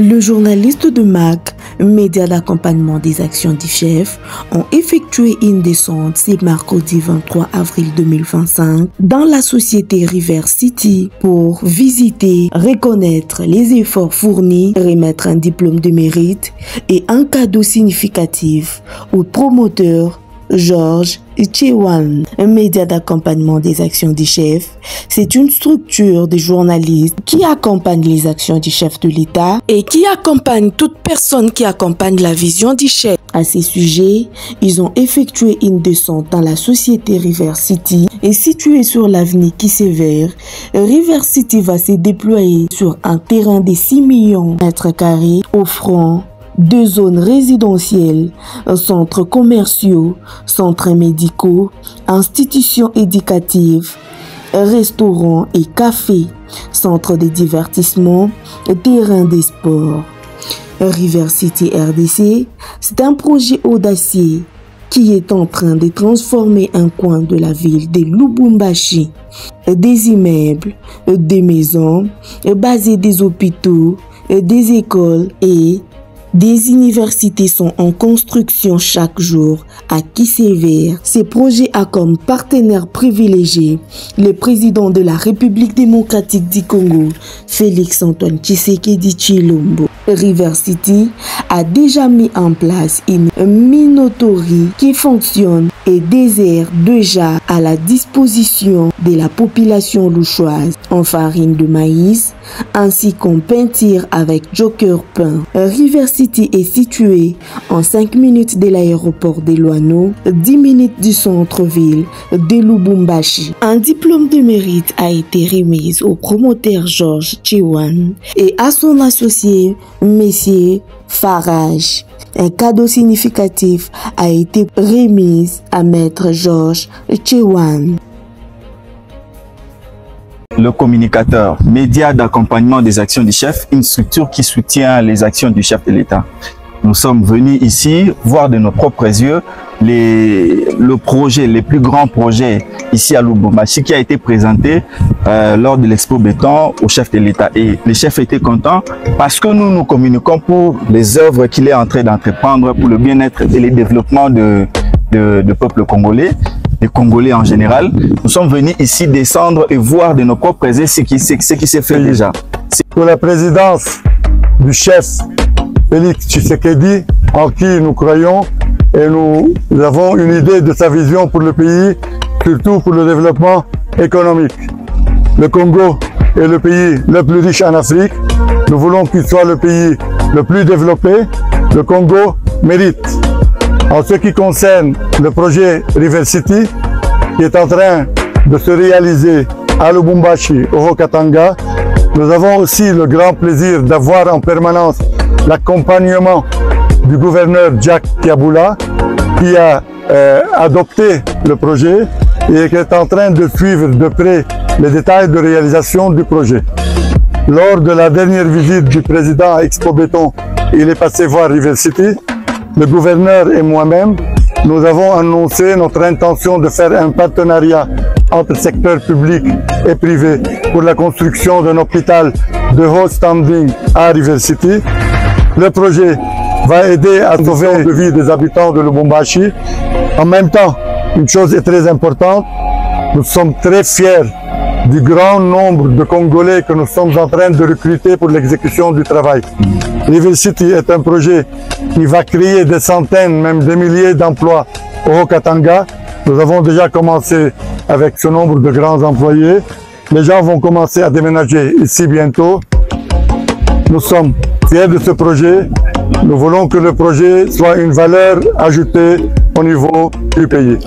Le journaliste de MAC, média d'accompagnement des actions du chef, ont effectué une descente ce mercredi 23 avril 2025 dans la société River City pour visiter, reconnaître les efforts fournis, remettre un diplôme de mérite et un cadeau significatif au promoteur Georges Chewan. Un média d'accompagnement des actions du chef, c'est une structure de journalistes qui accompagne les actions du chef de l'État et qui accompagne toute personne qui accompagne la vision du chef. À ces sujets, ils ont effectué une descente dans la société River City et située sur l'avenue Kissever. River City va se déployer sur un terrain de 6 millions de mètres carrés offrant 2 zones résidentielles, centres commerciaux, centres médicaux, institutions éducatives, restaurants et cafés, centres de divertissement, terrains de sport. River City RDC, c'est un projet audacieux qui est en train de transformer un coin de la ville de Lubumbashi. Des immeubles, des maisons, basés des hôpitaux, des écoles et des universités sont en construction chaque jour à Kissever. Ces projets ont comme partenaire privilégié le président de la République démocratique du Congo, Félix Antoine Tshisekedi Tshilombo. River City a déjà mis en place une minoterie qui fonctionne et dessert déjà à la disposition de la population louchoise en farine de maïs ainsi qu'en peinture avec Joker peint. River City est situé en 5 minutes de l'aéroport de Luano, 10 minutes du centre-ville de Lubumbashi. Un diplôme de mérite a été remis au promoteur Georges Chewan et à son associé Monsieur Farage. Un cadeau significatif a été remis à Maître Georges Chewan. Le communicateur, média d'accompagnement des actions du chef, une structure qui soutient les actions du chef de l'État. Nous sommes venus ici voir de nos propres yeux le projet, les plus grands projets ici à Lubumbashi qui a été présenté lors de l'Expo Béton au chef de l'État. Et le chef était content parce que nous communiquons pour les œuvres qu'il est en train d'entreprendre pour le bien-être et le développement de peuple congolais. Les Congolais en général. Nous sommes venus ici descendre et voir de nos propres yeux ce qui s'est fait déjà. Pour la présidence du chef Félix Tshisekedi, en qui nous croyons, et nous avons une idée de sa vision pour le pays, surtout pour le développement économique. Le Congo est le pays le plus riche en Afrique. Nous voulons qu'il soit le pays le plus développé. Le Congo mérite. En ce qui concerne le projet River City, qui est en train de se réaliser à Lubumbashi, au Haut-Katanga, nous avons aussi le grand plaisir d'avoir en permanence l'accompagnement du gouverneur Jack Kiabula, qui a adopté le projet et qui est en train de suivre de près les détails de réalisation du projet. Lors de la dernière visite du président à Expo Béton, il est passé voir River City. Le gouverneur et moi-même, nous avons annoncé notre intention de faire un partenariat entre secteur public et privé pour la construction d'un hôpital de haut standing à River City. Le projet va aider à sauver la vie des habitants de Lubumbashi. En même temps, une chose est très importante, nous sommes très fiers du grand nombre de Congolais que nous sommes en train de recruter pour l'exécution du travail. River City est un projet qui va créer des centaines, même des milliers d'emplois au Haut-Katanga. Nous avons déjà commencé avec ce nombre de grands employés. Les gens vont commencer à déménager ici bientôt. Nous sommes fiers de ce projet. Nous voulons que le projet soit une valeur ajoutée au niveau du pays.